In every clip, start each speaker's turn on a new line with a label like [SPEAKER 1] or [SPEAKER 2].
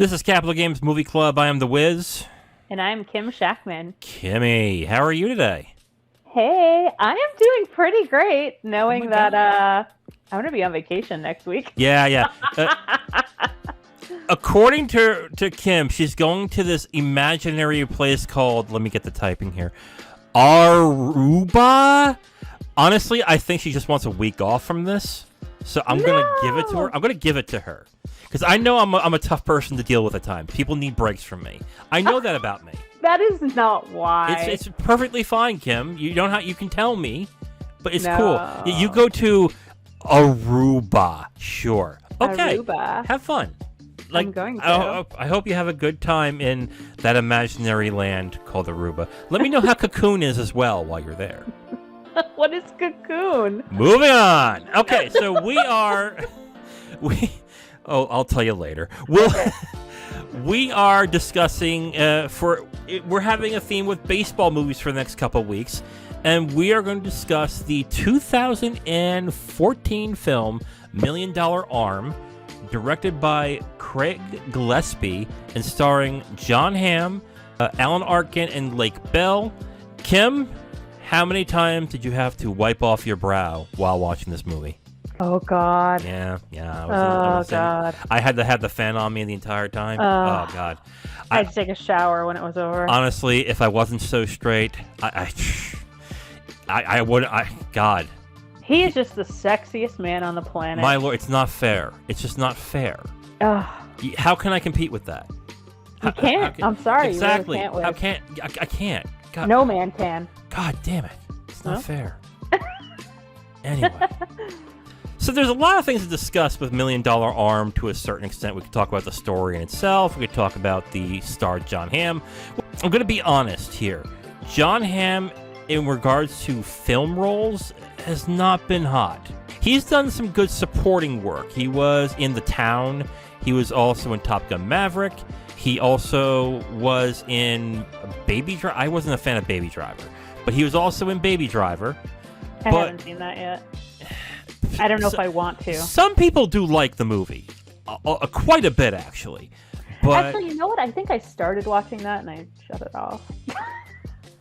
[SPEAKER 1] This is Capital Games Movie Club. I am the Wiz.
[SPEAKER 2] And I'm Kim Shactman.
[SPEAKER 1] Kimmy, how are you today?
[SPEAKER 2] Hey, I am doing pretty great, knowing that I'm going to be on vacation next week.
[SPEAKER 1] Yeah. According to Kim, she's going to this imaginary place called, let me get the typing here, Aruba? Honestly, I think she just wants a week off from this, so I'm going to give it to her. I'm going to give it to her. Because I know I'm a tough person to deal with at times. People need breaks from me. I know that about me.
[SPEAKER 2] That is not why.
[SPEAKER 1] It's perfectly fine, Kim. You can tell me, but it's cool. You go to Aruba, sure. Okay,
[SPEAKER 2] Aruba.
[SPEAKER 1] Have fun.
[SPEAKER 2] I'm going to.
[SPEAKER 1] I hope you have a good time in that imaginary land called Aruba. Let me know how Cocoon is as well while you're there.
[SPEAKER 2] What is Cocoon?
[SPEAKER 1] Moving on. Okay, so I'll tell you later. We are discussing we're having a theme with baseball movies for the next couple of weeks, and we are going to discuss the 2014 film $1 Million Arm, directed by Craig Gillespie and starring Jon Hamm, Alan Arkin, and Lake Bell. Kim, how many times did you have to wipe off your brow while watching this movie?
[SPEAKER 2] Oh, God.
[SPEAKER 1] Yeah.
[SPEAKER 2] God.
[SPEAKER 1] I had to have the fan on me the entire time. Oh, God.
[SPEAKER 2] I had to take a shower when it was over.
[SPEAKER 1] Honestly, if I wasn't so straight, I would. God.
[SPEAKER 2] He is just the sexiest man on the planet.
[SPEAKER 1] My Lord, it's not fair. It's just not fair. How can I compete with that?
[SPEAKER 2] You can't. I'm sorry.
[SPEAKER 1] Exactly.
[SPEAKER 2] You really can't
[SPEAKER 1] I can't. God.
[SPEAKER 2] No man can.
[SPEAKER 1] God damn it. It's not fair. Anyway. So there's a lot of things to discuss with $1 Million Arm to a certain extent. We could talk about the story in itself. We could talk about the star Jon Hamm. I'm going to be honest here. Jon Hamm, in regards to film roles, has not been hot. He's done some good supporting work. He was in The Town. He was also in Top Gun Maverick. He also was in Baby Driver. I wasn't a fan of Baby Driver, but he was also in Baby Driver.
[SPEAKER 2] I haven't seen that yet. I don't know if I want to.
[SPEAKER 1] Some people do like the movie. Quite a bit, actually. But
[SPEAKER 2] actually, you know what? I think I started watching that and I shut it off.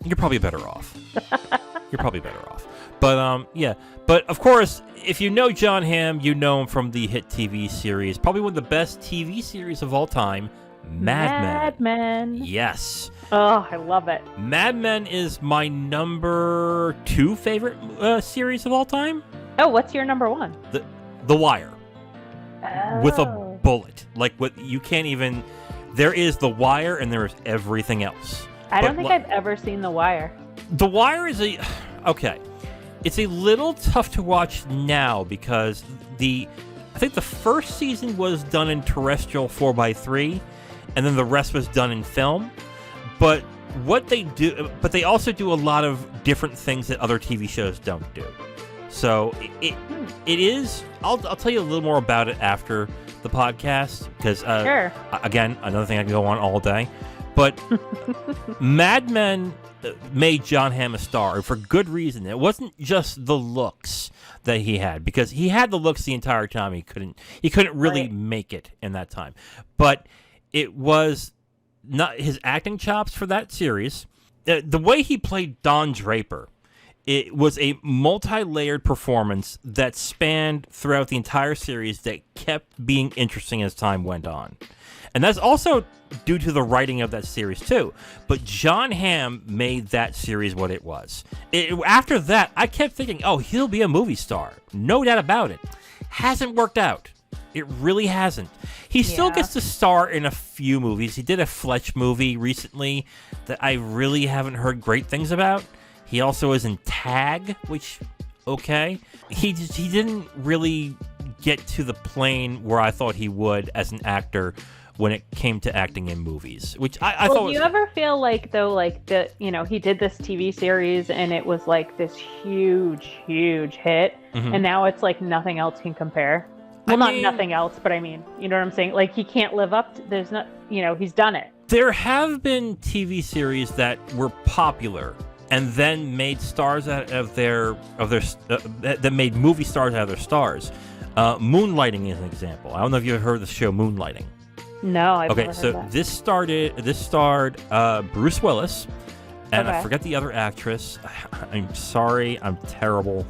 [SPEAKER 1] You're probably better off. But, yeah. But, of course, if you know Jon Hamm, you know him from the hit TV series. Probably one of the best TV series of all time, Mad Men. Yes.
[SPEAKER 2] Oh, I love it.
[SPEAKER 1] Mad Men is my number 2 favorite series of all time.
[SPEAKER 2] Oh, what's your number 1?
[SPEAKER 1] The Wire.
[SPEAKER 2] Oh.
[SPEAKER 1] With a bullet. Like, what you can't even... There is The Wire and there is everything else.
[SPEAKER 2] I don't think I've ever seen The Wire.
[SPEAKER 1] The Wire is okay. It's a little tough to watch now because I think the first season was done in terrestrial 4x3, and then the rest was done in film. But they also do a lot of different things that other TV shows don't do. So it is. I'll tell you a little more about it after the podcast because
[SPEAKER 2] sure.
[SPEAKER 1] Again, another thing I can go on all day. But Mad Men made Jon Hamm a star for good reason. It wasn't just the looks that he had, because he had the looks the entire time. He couldn't really make it in that time. But it was not his acting chops for that series. The way he played Don Draper, it was a multi-layered performance that spanned throughout the entire series that kept being interesting as time went on. And that's also due to the writing of that series, too. But Jon Hamm made that series what it was. After that, I kept thinking, oh, he'll be a movie star. No doubt about it. Hasn't worked out. It really hasn't. He still gets to star in a few movies. He did a Fletch movie recently that I really haven't heard great things about. He also is in Tag, which, okay. He didn't really get to the plane where I thought he would as an actor when it came to acting in movies, which I thought was...
[SPEAKER 2] Do you ever feel like, though, like, he did this TV series and it was like this huge hit, and now it's like nothing else can compare? Well, nothing else, but I mean, you know what I'm saying? Like, he can't live up to... There's not... he's done it.
[SPEAKER 1] There have been TV series that were popular and then made stars out of their that made movie stars out of their stars. Moonlighting is an example. I don't know if you've heard of the show Moonlighting.
[SPEAKER 2] No, I've
[SPEAKER 1] Okay,
[SPEAKER 2] never
[SPEAKER 1] so
[SPEAKER 2] heard that.
[SPEAKER 1] this starred Bruce Willis, and I
[SPEAKER 2] Okay.
[SPEAKER 1] forget the other actress. I'm sorry, I'm terrible,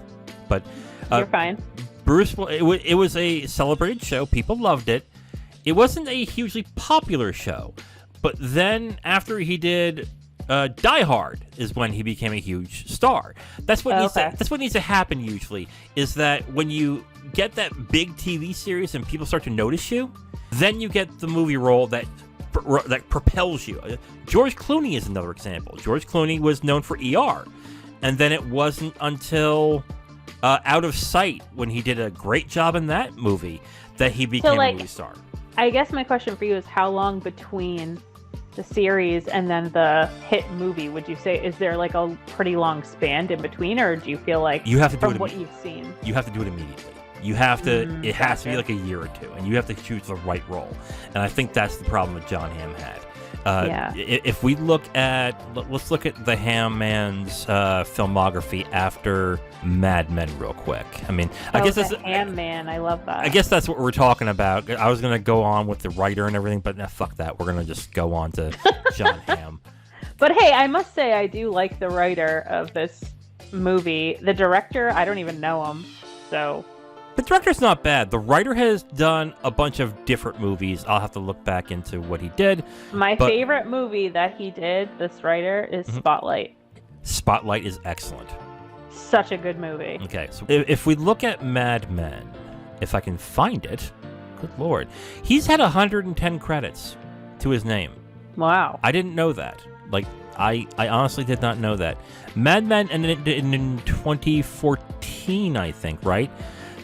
[SPEAKER 1] but
[SPEAKER 2] You're fine.
[SPEAKER 1] Bruce. It was a celebrated show. People loved it. It wasn't a hugely popular show, but then after he did Die Hard is when he became a huge star. That's what that's what needs to happen usually. Is that when you get that big TV series and people start to notice you, then you get the movie role that propels you. George Clooney is another example. George Clooney was known for ER, and then it wasn't until Out of Sight, when he did a great job in that movie, that he became a movie star.
[SPEAKER 2] I guess my question for you is how long between the series and then the hit movie would you say? Is there like a pretty long span in between, or do you feel like
[SPEAKER 1] you have to do
[SPEAKER 2] from
[SPEAKER 1] it
[SPEAKER 2] what you've seen?
[SPEAKER 1] You have to do it immediately. You have to. It has to be like a year or two, and you have to choose the right role. And I think that's the problem that Jon Hamm had. If we look at, let's look at the Hamm man's filmography after Mad Men real quick. I mean, I guess that's
[SPEAKER 2] Hamm man. I love that.
[SPEAKER 1] I guess that's what we're talking about. I was gonna go on with the writer and everything, but fuck that. We're gonna just go on to Jon Hamm.
[SPEAKER 2] But hey, I must say I do like the writer of this movie. The director, I don't even know him, so.
[SPEAKER 1] The director's not bad. The writer has done a bunch of different movies. I'll have to look back into what he did.
[SPEAKER 2] My favorite movie that he did, this writer, is Spotlight.
[SPEAKER 1] Spotlight is excellent.
[SPEAKER 2] Such a good movie.
[SPEAKER 1] Okay, so if we look at Mad Men, if I can find it, good lord, he's had 110 credits to his name.
[SPEAKER 2] Wow.
[SPEAKER 1] I didn't know that. Like, I honestly did not know that. Mad Men ended in 2014, I think, right?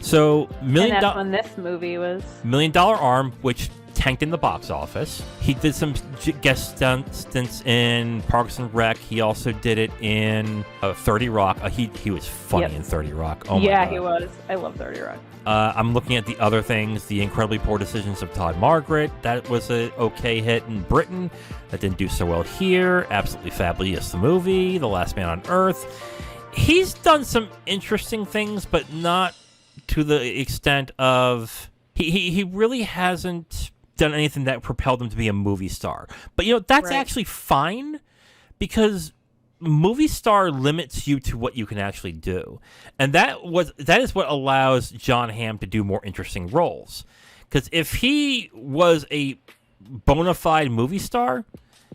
[SPEAKER 1] So,
[SPEAKER 2] and that's when this movie was.
[SPEAKER 1] $1 Million Arm, which tanked in the box office. He did some guest stints in Parks and Rec. He also did it in 30 Rock. He was funny in 30 Rock. Oh my God.
[SPEAKER 2] He was. I love 30 Rock.
[SPEAKER 1] I'm looking at the other things. The Incredibly Poor Decisions of Todd Margaret. That was an okay hit in Britain. That didn't do so well here. Absolutely Fabulous, the movie. The Last Man on Earth. He's done some interesting things, but not to the extent of... He really hasn't done anything that propelled him to be a movie star. But, that's actually fine, because movie star limits you to what you can actually do. And that is what allows Jon Hamm to do more interesting roles. Because if he was a bona fide movie star,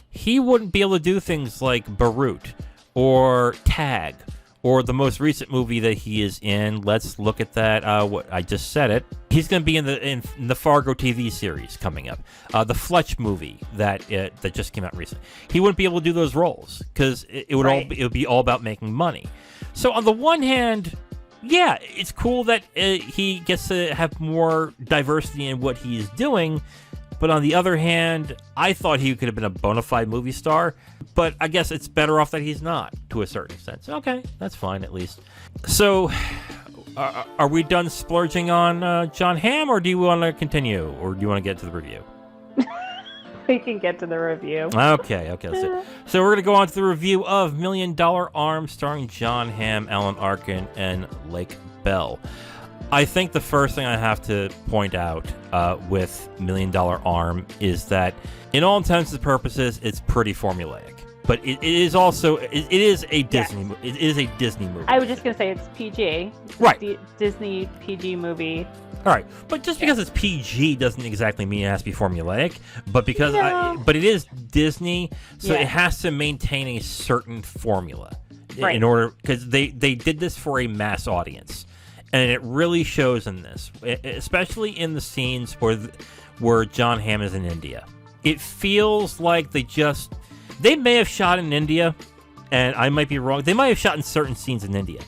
[SPEAKER 1] he wouldn't be able to do things like Beirut or Tag or the most recent movie that he is in. Let's look at that. What I just said it. He's going to be in the Fargo TV series coming up. The Fletch movie that just came out recently. He wouldn't be able to do those roles because it would be all about making money. So on the one hand, yeah, it's cool that he gets to have more diversity in what he is doing. But on the other hand, I thought he could have been a bona fide movie star. But I guess it's better off that he's not, to a certain extent. Okay, that's fine, at least. So, are we done splurging on Jon Hamm, or do you want to continue? Or do you want to get to the review?
[SPEAKER 2] We can get to the review.
[SPEAKER 1] Okay. So we're going to go on to the review of $1 Million Arm, starring Jon Hamm, Alan Arkin, and Lake Bell. I think the first thing I have to point out with $1 Million Arm is that, in all intents and purposes, it's pretty formulaic. But it is also it is a Disney it is a Disney movie.
[SPEAKER 2] I was just gonna say it's PG,
[SPEAKER 1] right?
[SPEAKER 2] Disney PG movie.
[SPEAKER 1] All right, but just because it's PG doesn't exactly mean it has to be formulaic. But because but it is Disney, so it has to maintain a certain formula in order, because they did this for a mass audience. And it really shows in this, especially in the scenes where Jon Hamm is in India. It feels like they may have shot in India, and I might be wrong. They might have shot in certain scenes in India.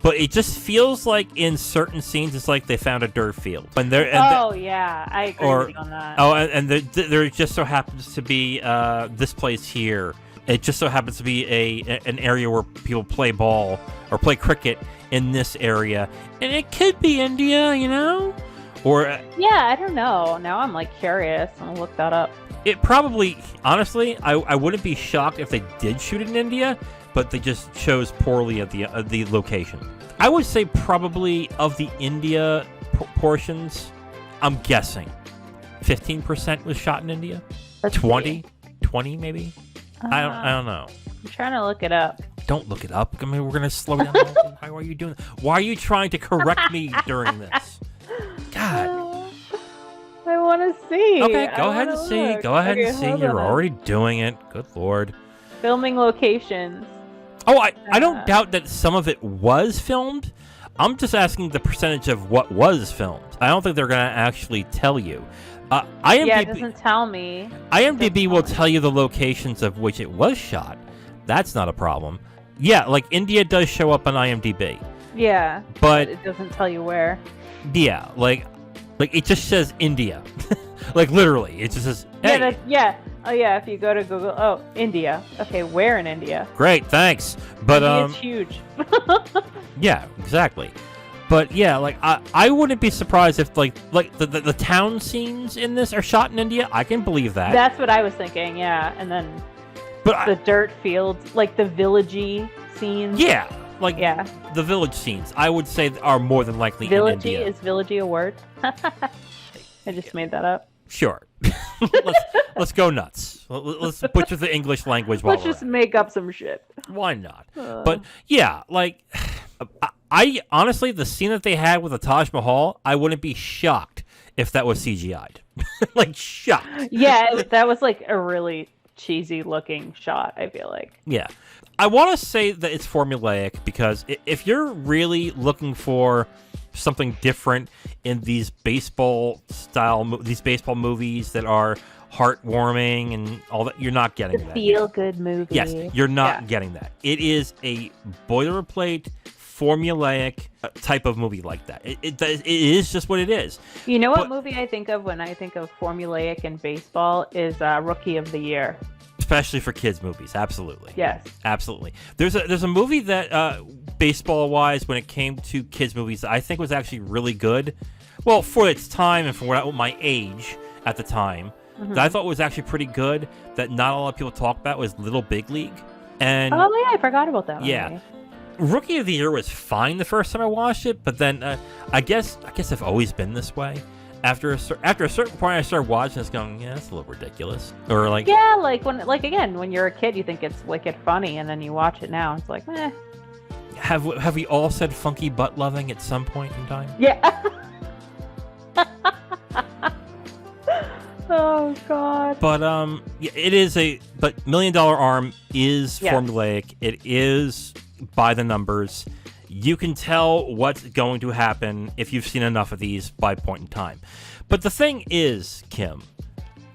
[SPEAKER 1] But it just feels like in certain scenes, it's like they found a dirt field. I agree with you on that. Oh, and there just so happens to be this place here. It just so happens to be an area where people play ball or play cricket in this area, and it could be India, or
[SPEAKER 2] I don't know. Now I'm curious. I'll look that up.
[SPEAKER 1] It probably, honestly, I wouldn't be shocked if they did shoot it in India, but they just chose poorly at the location. I would say probably of the India portions, I'm guessing 15% was shot in India.
[SPEAKER 2] Let's
[SPEAKER 1] 20,
[SPEAKER 2] see.
[SPEAKER 1] 20 maybe. I don't know.
[SPEAKER 2] I'm trying to look it up.
[SPEAKER 1] Don't look it up. I mean, we're gonna slow down. Why are you doing that? Why are you trying to correct me during this? God.
[SPEAKER 2] I want to see.
[SPEAKER 1] Okay, go ahead and see. Go ahead and see. You're already doing it. Good Lord.
[SPEAKER 2] Filming locations.
[SPEAKER 1] Oh, I don't doubt that some of it was filmed. I'm just asking the percentage of what was filmed. I don't think they're going to actually tell you. IMDb,
[SPEAKER 2] yeah, it doesn't tell me.
[SPEAKER 1] IMDb will tell you the locations of which it was shot. That's not a problem. Yeah, like India does show up on IMDb.
[SPEAKER 2] Yeah,
[SPEAKER 1] but
[SPEAKER 2] it doesn't tell you where.
[SPEAKER 1] Yeah, like it just says India. Like literally, it just says, hey.
[SPEAKER 2] Yeah. Oh yeah, if you go to Google, oh, India. Okay, where in India?
[SPEAKER 1] Great, thanks. But
[SPEAKER 2] India's huge.
[SPEAKER 1] Yeah, exactly. But yeah, like I wouldn't be surprised if like the town scenes in this are shot in India. I can believe that.
[SPEAKER 2] That's what I was thinking, yeah. And then the dirt fields, like the villagey scenes.
[SPEAKER 1] Yeah, like the village scenes, I would say are more than likely in India.
[SPEAKER 2] Is villagey a word? I just made that up.
[SPEAKER 1] Sure. let's go nuts. Let's butcher the English language.
[SPEAKER 2] Let's just make up some shit.
[SPEAKER 1] Why not? But yeah, like I honestly, the scene that they had with the Taj Mahal, I wouldn't be shocked if that was CGI'd. Like shocked.
[SPEAKER 2] Yeah, that was like a really cheesy looking shot, I feel like.
[SPEAKER 1] Yeah. I want to say that it's formulaic because if you're really looking for something different in these baseball movies that are heartwarming and all that, you're not getting that.
[SPEAKER 2] Feel-good movie.
[SPEAKER 1] Yes, you're not getting that. It is a boilerplate, formulaic type of movie like that. It is just what it is.
[SPEAKER 2] You know what movie I think of when I think of formulaic and baseball is Rookie of the Year.
[SPEAKER 1] Especially for kids movies, absolutely.
[SPEAKER 2] Yes, absolutely.
[SPEAKER 1] There's a movie that baseball wise, when it came to kids movies, I think was actually really good. Well, for its time and for my age at the time, that I thought was actually pretty good. That not a lot of people talk about was Little Big League. And
[SPEAKER 2] oh yeah, I forgot about that one.
[SPEAKER 1] Yeah, Rookie of the Year was fine the first time I watched it, but then I guess I've always been this way. After a certain point, I started watching this, going, yeah, that's a little ridiculous, or like
[SPEAKER 2] when you're a kid, you think it's wicked funny, and then you watch it now, it's like, meh.
[SPEAKER 1] Have we all said funky butt loving at some point in time?
[SPEAKER 2] Yeah. Oh God.
[SPEAKER 1] But it is but $1 Million Arm is formulaic. It is by the numbers. You can tell what's going to happen if you've seen enough of these by point in time. But the thing is, Kim,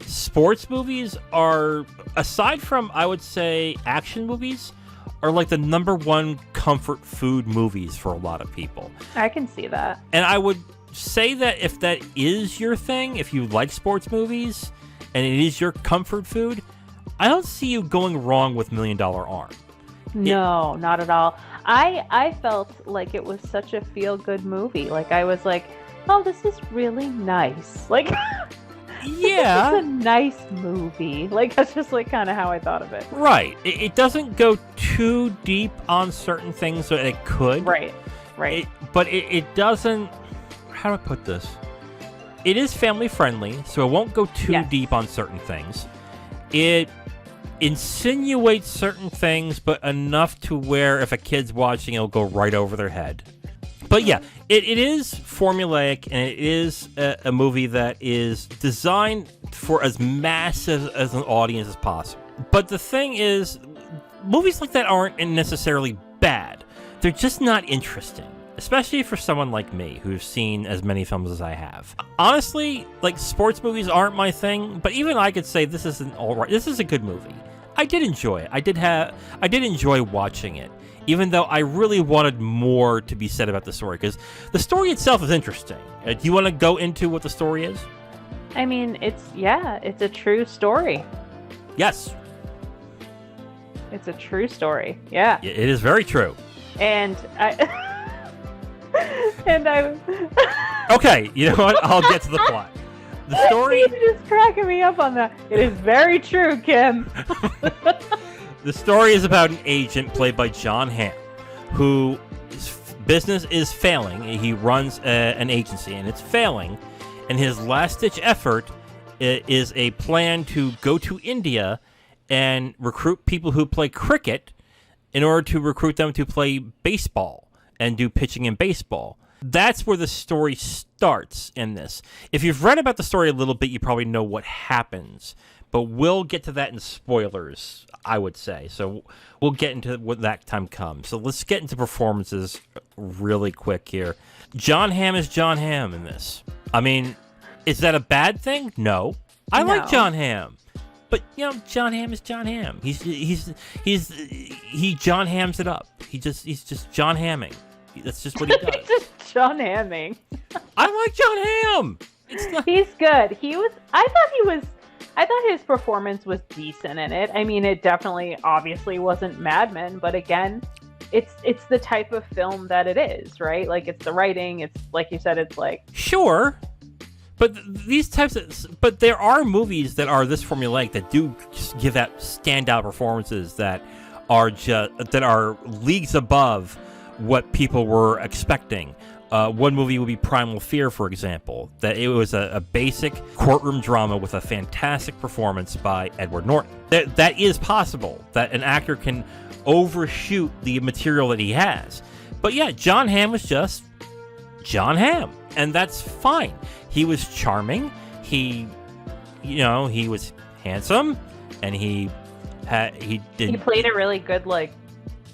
[SPEAKER 1] sports movies are, aside from, I would say, action movies, are like the #1 comfort food movies for a lot of people.
[SPEAKER 2] I can see that.
[SPEAKER 1] And I would say that if that is your thing, if you like sports movies, and it is your comfort food, I don't see you going wrong with $1 Million Arm.
[SPEAKER 2] No, not at all. I felt like it was such a feel-good movie. Like, I was like, oh, this is really nice. Like,
[SPEAKER 1] yeah,
[SPEAKER 2] this is a nice movie. Like, that's just like kind of how I thought of it.
[SPEAKER 1] Right. It doesn't go too deep on certain things that it could.
[SPEAKER 2] Right.
[SPEAKER 1] But it doesn't, how do I put this? It is family-friendly, so it won't go too deep on certain things. It insinuates certain things, but enough to where if a kid's watching, it'll go right over their head. But yeah, it is formulaic, and it is a movie that is designed for as massive as an audience as possible. But the thing is, movies like that aren't necessarily bad. They're just not interesting. Especially for someone like me, who's seen as many films as I have. Honestly, like, sports movies aren't my thing, but even I could say this is this is a good movie. I did enjoy it. I did enjoy watching it, even though I really wanted more to be said about the story, because the story itself is interesting. Do you want to go into what the story is?
[SPEAKER 2] I mean, it's a true story.
[SPEAKER 1] Yes.
[SPEAKER 2] It's a true story. Yeah.
[SPEAKER 1] It is very true.
[SPEAKER 2] And
[SPEAKER 1] Okay, you know what? I'll get to the plot. The story...
[SPEAKER 2] You're just cracking me up on that. It is very true, Kim.
[SPEAKER 1] The story is about an agent played by Jon Hamm, whose business is failing. He runs an agency, and it's failing. And his last-ditch effort is a plan to go to India and recruit people who play cricket in order to recruit them to play baseball and do pitching in baseball. That's where the story starts in this. If you've read about the story a little bit, you probably know what happens. But we'll get to that in spoilers, I would say. So we'll get into when that time comes. So let's get into performances really quick here. Jon Hamm is Jon Hamm in this. I mean, is that a bad thing? No. I like Jon Hamm. But, you know, Jon Hamm is Jon Hamm. He Jon Hamms it up. He's just Jon Hamming. That's just what he does.
[SPEAKER 2] He's just Jon Hamming.
[SPEAKER 1] I like Jon Hamm.
[SPEAKER 2] He's good. I thought his performance was decent in it. I mean, it definitely, obviously wasn't Mad Men, but again, it's the type of film that it is, right? Like, it's the writing. It's like you said. It's like
[SPEAKER 1] sure. But but there are movies that are this formulaic that do give out standout performances that are leagues above what people were expecting. One movie would be Primal Fear, for example. That it was a basic courtroom drama with a fantastic performance by Edward Norton. That is possible. That an actor can overshoot the material that he has. But yeah, Jon Hamm was just Jon Hamm, and that's fine. He was charming. He was handsome, and he
[SPEAKER 2] played a really good, like,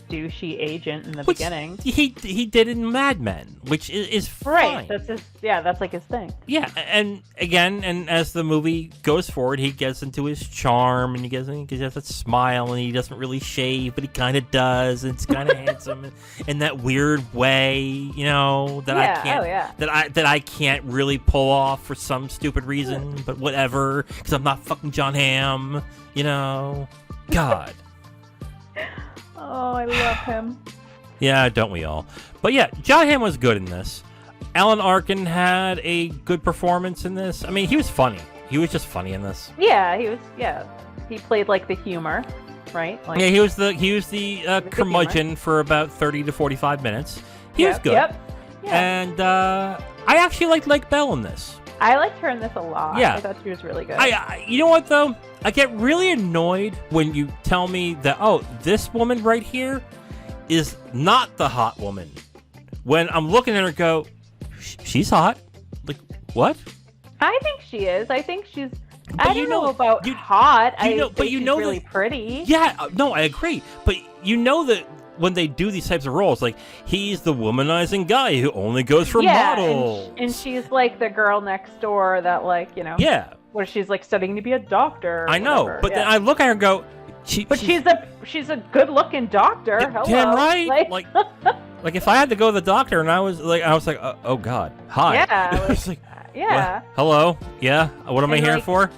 [SPEAKER 2] douchey agent in the beginning.
[SPEAKER 1] He did in Mad Men, which is fine.
[SPEAKER 2] Right. That's like his thing.
[SPEAKER 1] Yeah, and again, and as the movie goes forward, he gets into his charm, and he has that smile, and he doesn't really shave, but he kind of does, and it's kind of handsome in that weird way, you know, that I can't really pull off for some stupid reason, but whatever, because I'm not fucking Jon Hamm, you know. God.
[SPEAKER 2] Oh, I love him.
[SPEAKER 1] Yeah, don't we all? But yeah, Jon Hamm was good in this. Alan Arkin had a good performance in this. I mean, he was funny. He was just funny in this.
[SPEAKER 2] Yeah, he was. Yeah, he played like the humor, right? Like,
[SPEAKER 1] yeah, he was the curmudgeon for about 30 to 45 minutes. He was good.
[SPEAKER 2] Yep. Yeah.
[SPEAKER 1] And I actually liked Lake Bell in this.
[SPEAKER 2] I liked her in this a lot.
[SPEAKER 1] Yeah.
[SPEAKER 2] I thought she was really good.
[SPEAKER 1] You know what, though? I get really annoyed when you tell me that, oh, this woman right here is not the hot woman. When I'm looking at her and go, she's hot. Like, what?
[SPEAKER 2] I think she is. I think she's... I don't know about hot. She's really pretty.
[SPEAKER 1] Yeah, no, I agree. But you know that when they do these types of roles, like, he's the womanizing guy who only goes for models.
[SPEAKER 2] And she's like the girl next door that, like, you know.
[SPEAKER 1] Yeah.
[SPEAKER 2] Where she's like studying to be a doctor.
[SPEAKER 1] I know, but then I look at her and go, she's
[SPEAKER 2] a good-looking doctor. Hello.
[SPEAKER 1] Damn right. Like if I had to go to the doctor and I was like, oh God, hi.
[SPEAKER 2] Yeah.
[SPEAKER 1] It's like,
[SPEAKER 2] yeah.
[SPEAKER 1] Hello. Yeah. What am I here for?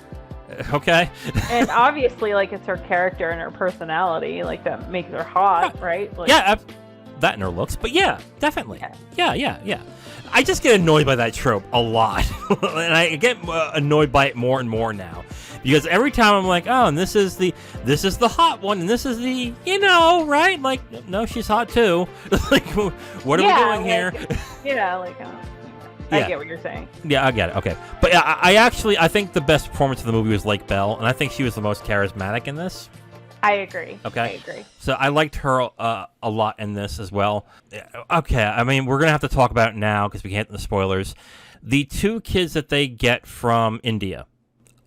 [SPEAKER 1] Okay.
[SPEAKER 2] And obviously, like, it's her character and her personality, like, that makes her hot, right? Like,
[SPEAKER 1] yeah. That and her looks, but yeah, definitely. Yeah. I just get annoyed by that trope a lot, and I get annoyed by it more and more now, because every time I'm like, oh, and this is the hot one, and this is the, you know, right? Like, no, she's hot too. Like, what are we doing here?
[SPEAKER 2] Yeah, like, I get what you're saying.
[SPEAKER 1] Yeah, I get it. Okay, but I think the best performance of the movie was Lake Bell, and I think she was the most charismatic in this.
[SPEAKER 2] I agree.
[SPEAKER 1] Okay.
[SPEAKER 2] I agree.
[SPEAKER 1] So I liked her a lot in this as well. Okay, I mean, we're going to have to talk about it now because we can't get the spoilers. The two kids that they get from India,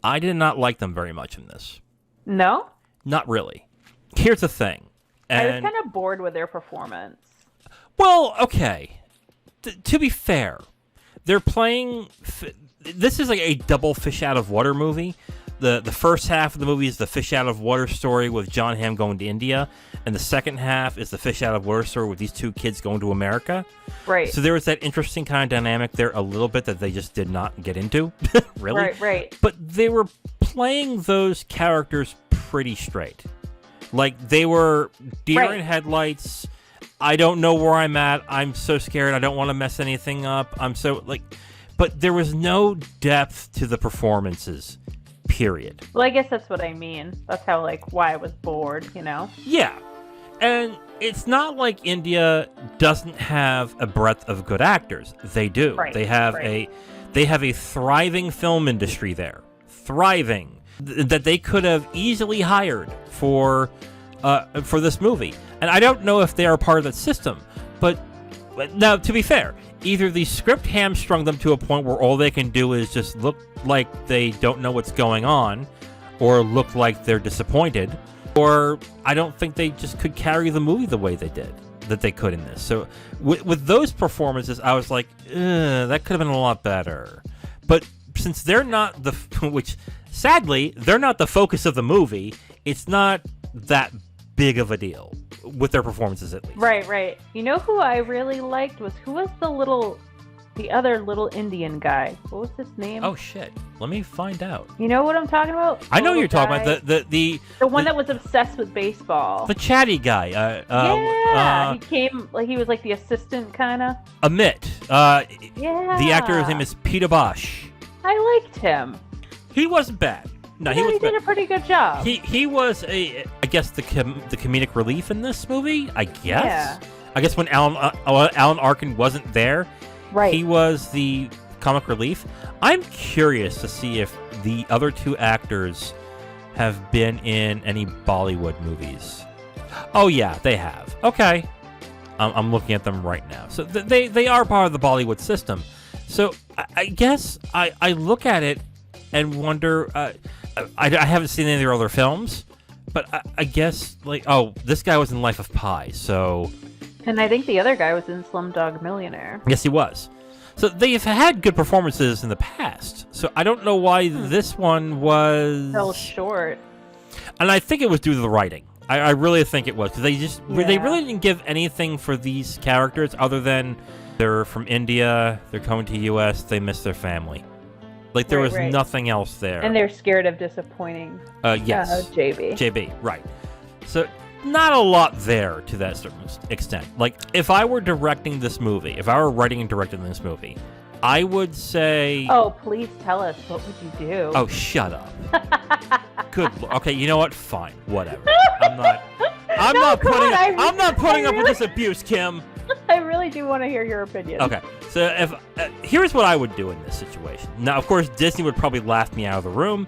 [SPEAKER 1] I did not like them very much in this.
[SPEAKER 2] No?
[SPEAKER 1] Not really. Here's the thing.
[SPEAKER 2] I was kind of bored with their performance.
[SPEAKER 1] Well, okay. To be fair, they're playing... This is like a double fish out of water movie. The first half of the movie is the fish out of water story with Jon Hamm going to India, and the second half is the fish out of water story with these two kids going to America.
[SPEAKER 2] Right.
[SPEAKER 1] So there was that interesting kind of dynamic there a little bit that they just did not get into, really.
[SPEAKER 2] Right.
[SPEAKER 1] But they were playing those characters pretty straight. Like, they were deer in headlights. I don't know where I'm at. I'm so scared. I don't want to mess anything up. But there was no depth to the performances. Period.
[SPEAKER 2] Well, I guess that's what I mean. That's how, like, why I was bored, you know?
[SPEAKER 1] Yeah. And it's not like India doesn't have a breadth of good actors. They do.
[SPEAKER 2] Right.
[SPEAKER 1] They have a thriving film industry there. thriving, that they could have easily hired for this movie. And I don't know if they are part of that system, but now, to be fair, either the script hamstrung them to a point where all they can do is just look like they don't know what's going on, or look like they're disappointed, or I don't think they just could carry the movie the way that they could in this. So with those performances, I was like, that could have been a lot better. But since they're not which sadly, they're not the focus of the movie, it's not that big of a deal with their performances, at least.
[SPEAKER 2] Right. You know who I really liked who was the other little Indian guy? What was his name?
[SPEAKER 1] Oh shit! Let me find out.
[SPEAKER 2] You know what I'm talking about?
[SPEAKER 1] I know you're talking about the
[SPEAKER 2] one that was obsessed with baseball.
[SPEAKER 1] The chatty guy.
[SPEAKER 2] He came he was like the assistant kind of.
[SPEAKER 1] Amit.
[SPEAKER 2] Yeah.
[SPEAKER 1] The actor's name is Peter Bosch.
[SPEAKER 2] I liked him.
[SPEAKER 1] He wasn't bad. No,
[SPEAKER 2] he did a pretty good job.
[SPEAKER 1] He was I guess the comedic relief in this movie. I guess.
[SPEAKER 2] Yeah.
[SPEAKER 1] I guess when Alan Arkin wasn't there,
[SPEAKER 2] right,
[SPEAKER 1] he was the comic relief. I'm curious to see if the other two actors have been in any Bollywood movies. Oh yeah, they have. Okay, I'm looking at them right now. So they are part of the Bollywood system. So I guess I look at it and wonder. I haven't seen any of their other films, but I guess this guy was in Life of Pi, so.
[SPEAKER 2] And I think the other guy was in Slumdog Millionaire.
[SPEAKER 1] Yes, he was. So they've had good performances in the past. So I don't know why this one fell
[SPEAKER 2] short.
[SPEAKER 1] And I think it was due to the writing. I really think it was, because they really didn't give anything for these characters other than they're from India, they're coming to the U.S., they miss their family. There was nothing else there.
[SPEAKER 2] And they're scared of disappointing
[SPEAKER 1] yes.
[SPEAKER 2] JB,
[SPEAKER 1] right. So not a lot there to that certain extent. If I were directing this movie, if I were writing and directing this movie, I would say...
[SPEAKER 2] Oh, please tell us. What would you do?
[SPEAKER 1] Oh, shut up. Good Lord. Okay, you know what? Fine. Whatever. I'm not putting up with this abuse, Kim.
[SPEAKER 2] I really do want to hear your opinion.
[SPEAKER 1] Okay, so here's what I would do in this situation. Now, of course, Disney would probably laugh me out of the room.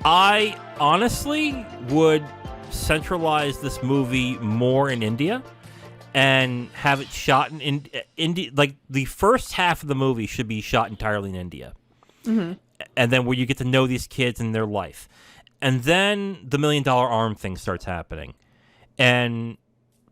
[SPEAKER 1] I honestly would centralize this movie more in India and have it shot in India. The first half of the movie should be shot entirely in India.
[SPEAKER 2] Mm-hmm.
[SPEAKER 1] And then where you get to know these kids and their life. And then the $1 Million Arm thing starts happening. And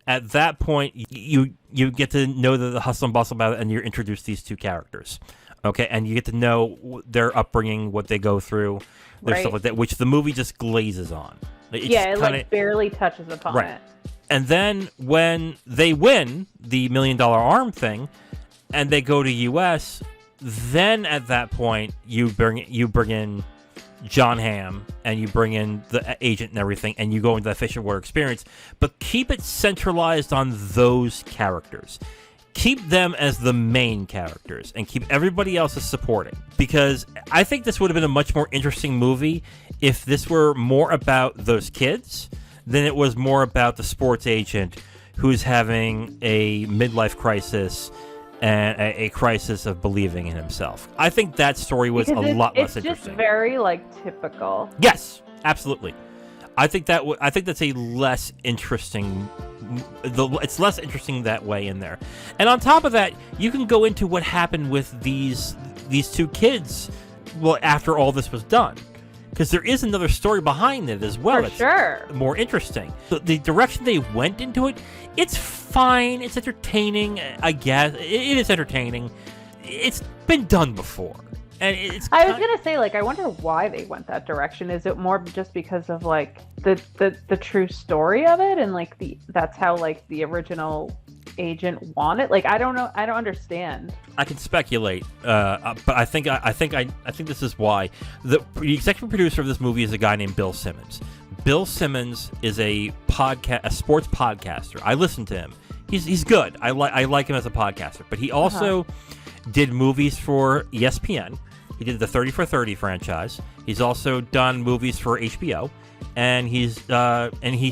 [SPEAKER 1] at that point, you get to know the hustle and bustle about it, and you're introduced these two characters. Okay, and you get to know their upbringing, what they go through, their stuff like that, which the movie just glazes on.
[SPEAKER 2] It barely touches upon it.
[SPEAKER 1] And then when they win the $1 Million Arm thing, and they go to U.S., then at that point you bring in Jon Hamm, and you bring in the agent and everything, and you go into that fish and water experience, but keep it centralized on those characters. Keep them as the main characters, and keep everybody else as supporting. Because I think this would have been a much more interesting movie if this were more about those kids than it was more about the sports agent who's having a midlife crisis and a crisis of believing in himself. I think that story was a lot less interesting.
[SPEAKER 2] It's just very typical.
[SPEAKER 1] Yes, absolutely. I think that's a less interesting. It's less interesting that way in there. And on top of that, you can go into what happened with these two kids. Well, after all this was done, because there is another story behind it as well.
[SPEAKER 2] For sure.
[SPEAKER 1] More interesting. The direction they went into it, it's fine. It's entertaining, I guess. It is entertaining. It's been done before. And
[SPEAKER 2] I was gonna say, I wonder why they went that direction. Is it more just because of the true story of it, and that's how the original agent wanted? I don't know. I don't understand.
[SPEAKER 1] I can speculate, but I think this is why. The executive producer of this movie is a guy named Bill Simmons. Bill Simmons is a sports podcaster. I listen to him. He's good. I like him as a podcaster, but he also did movies for ESPN. He did the 30 for 30 franchise. He's also done movies for HBO, and he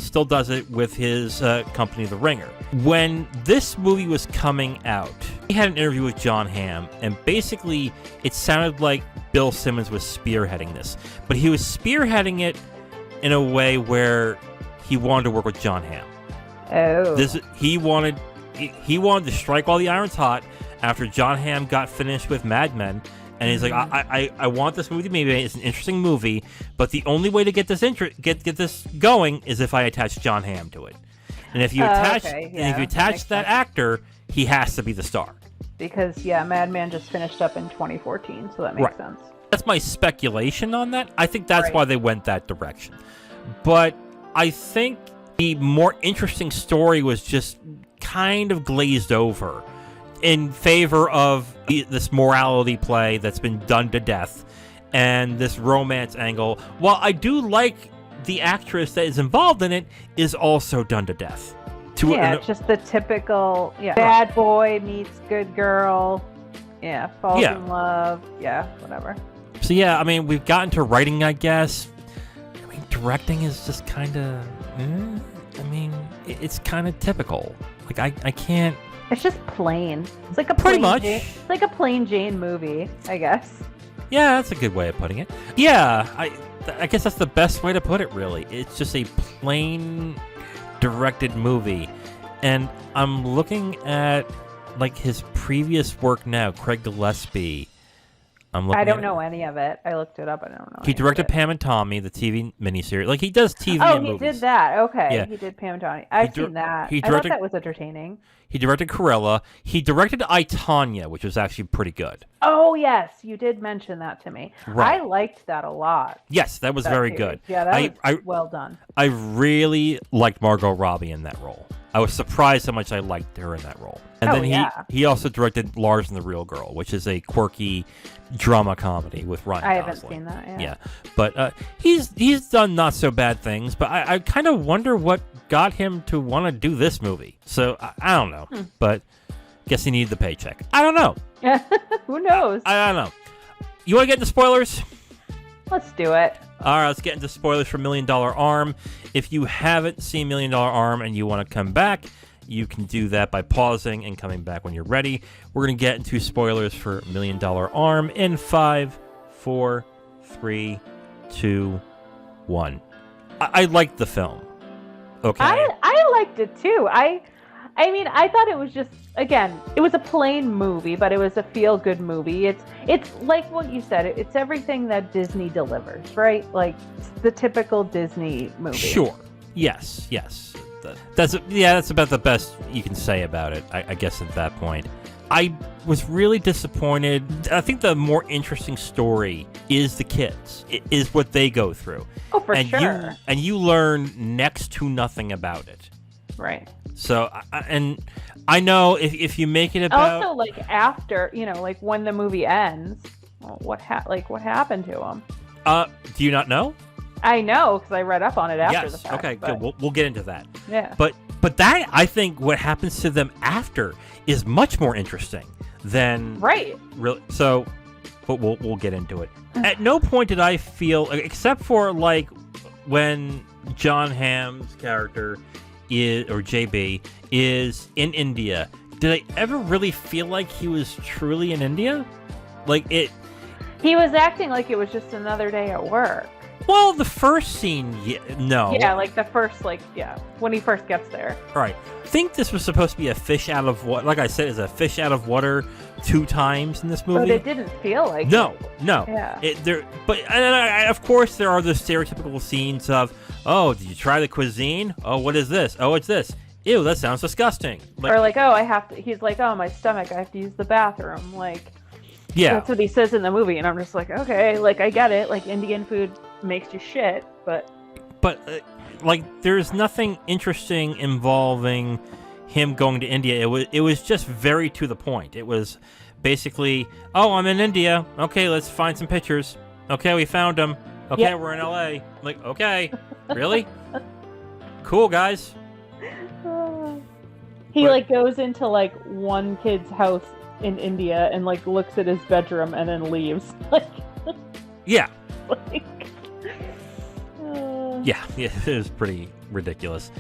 [SPEAKER 1] still does it with his company, The Ringer. When this movie was coming out, he had an interview with Jon Hamm, and basically it sounded like Bill Simmons was spearheading this, but he was spearheading it in a way where he wanted to work with Jon Hamm.
[SPEAKER 2] Oh.
[SPEAKER 1] He wanted to strike while the iron's hot after Jon Hamm got finished with Mad Men, and he's like, I want this movie to be made. It's an interesting movie, but the only way to get this get this going is if I attach Jon Hamm to it. And if you attach that actor, he has to be the star.
[SPEAKER 2] Because Mad Men just finished up in 2014, so that makes sense.
[SPEAKER 1] That's my speculation on that. I think that's why they went that direction. But I think the more interesting story was just kind of glazed over in favor of this morality play that's been done to death and this romance angle. While I do like the actress that is involved in it is also done to death.
[SPEAKER 2] Just the typical bad boy meets good girl, falls in love, whatever.
[SPEAKER 1] So I mean, we've gotten to writing, I guess. I mean, directing is just kind of, I mean, it's kind of typical. Like I can't.
[SPEAKER 2] It's just plain. It's like a
[SPEAKER 1] pretty much.
[SPEAKER 2] It's like a plain Jane movie, I guess.
[SPEAKER 1] Yeah, that's a good way of putting it. Yeah, I guess that's the best way to put it. Really, it's just a plain directed movie, and I'm looking at like his previous work now. Craig Gillespie. I
[SPEAKER 2] don't know any of it. I looked it up. I don't know.
[SPEAKER 1] He directed Pam and Tommy, the TV miniseries. Like he does TV and movies.
[SPEAKER 2] Oh, he did that. Okay. Yeah. He did Pam and Tommy. I've seen that. I thought that was entertaining.
[SPEAKER 1] He directed Cruella. He directed I, Tonya, which was actually pretty good.
[SPEAKER 2] Oh, yes. You did mention that to me. Right. I liked that a lot.
[SPEAKER 1] Yes, that was very good.
[SPEAKER 2] Yeah, that was well done.
[SPEAKER 1] I really liked Margot Robbie in that role. I was surprised how much I liked her in that role. And then he also directed Lars and the Real Girl, which is a quirky drama comedy with Ryan Gosling.
[SPEAKER 2] I haven't seen that,
[SPEAKER 1] Yeah, but he's done not so bad things, but I kind of wonder what got him to want to do this movie. So I don't know, but guess he needed the paycheck. I don't know.
[SPEAKER 2] Who knows?
[SPEAKER 1] I don't know. You want to get into spoilers?
[SPEAKER 2] Let's do it.
[SPEAKER 1] All right, let's get into spoilers for $1 Million Arm. If you haven't seen $1 Million Arm and you want to come back, you can do that by pausing and coming back when you're ready. We're going to get into spoilers for $1 Million Arm in 5, 4, 3, 2, 1. I liked the film. Okay.
[SPEAKER 2] I liked it too. I mean, I thought it was just, again, it was a plain movie, but it was a feel-good movie. It's like what you said. It's everything that Disney delivers, right? Like the typical Disney movie.
[SPEAKER 1] Sure. Yes. That's about the best you can say about it, I guess, at that point. I was really disappointed. I think the more interesting story is the kids. It is what they go through.
[SPEAKER 2] Oh, for sure.
[SPEAKER 1] And you learn next to nothing about it.
[SPEAKER 2] Right.
[SPEAKER 1] So, and I know if you make it about...
[SPEAKER 2] Also, like, after, like, when the movie ends, what happened to him?
[SPEAKER 1] Do you not know?
[SPEAKER 2] I know, because I read up on it after the fact.
[SPEAKER 1] Okay, good. We'll get into that.
[SPEAKER 2] Yeah.
[SPEAKER 1] But that, I think, what happens to them after is much more interesting than...
[SPEAKER 2] Right.
[SPEAKER 1] Really. So, but we'll get into it. At no point did I feel, except for, like, when Jon Hamm's character or JB is in India, did I ever really feel like he was truly in India? Like it...
[SPEAKER 2] He was acting like it was just another day at work.
[SPEAKER 1] Well, the first scene, no.
[SPEAKER 2] Yeah, like the first, when he first gets there.
[SPEAKER 1] Right. I think this was supposed to be a fish out of water. Like I said, is a fish out of water 2 times in this movie.
[SPEAKER 2] But it didn't feel like
[SPEAKER 1] No.
[SPEAKER 2] Yeah.
[SPEAKER 1] Of course, there are the stereotypical scenes of, oh, did you try the cuisine? Oh, what is this? Oh, it's this. Ew, that sounds disgusting.
[SPEAKER 2] Or like, oh, I have to. He's like, oh, my stomach, I have to use the bathroom. Like,
[SPEAKER 1] yeah,
[SPEAKER 2] that's what he says in the movie, and I'm just like, okay, like I get it. Like Indian food makes you shit, but
[SPEAKER 1] like, there's nothing interesting involving him going to India. It was just very to the point. It was basically, oh, I'm in India. Okay, let's find some pictures. Okay, we found them. Okay, yep. We're in LA. Like, okay, really? Cool, guys.
[SPEAKER 2] He goes into like one kid's house in India and like looks at his bedroom and then leaves.
[SPEAKER 1] Yeah.
[SPEAKER 2] Yeah,
[SPEAKER 1] it was pretty ridiculous.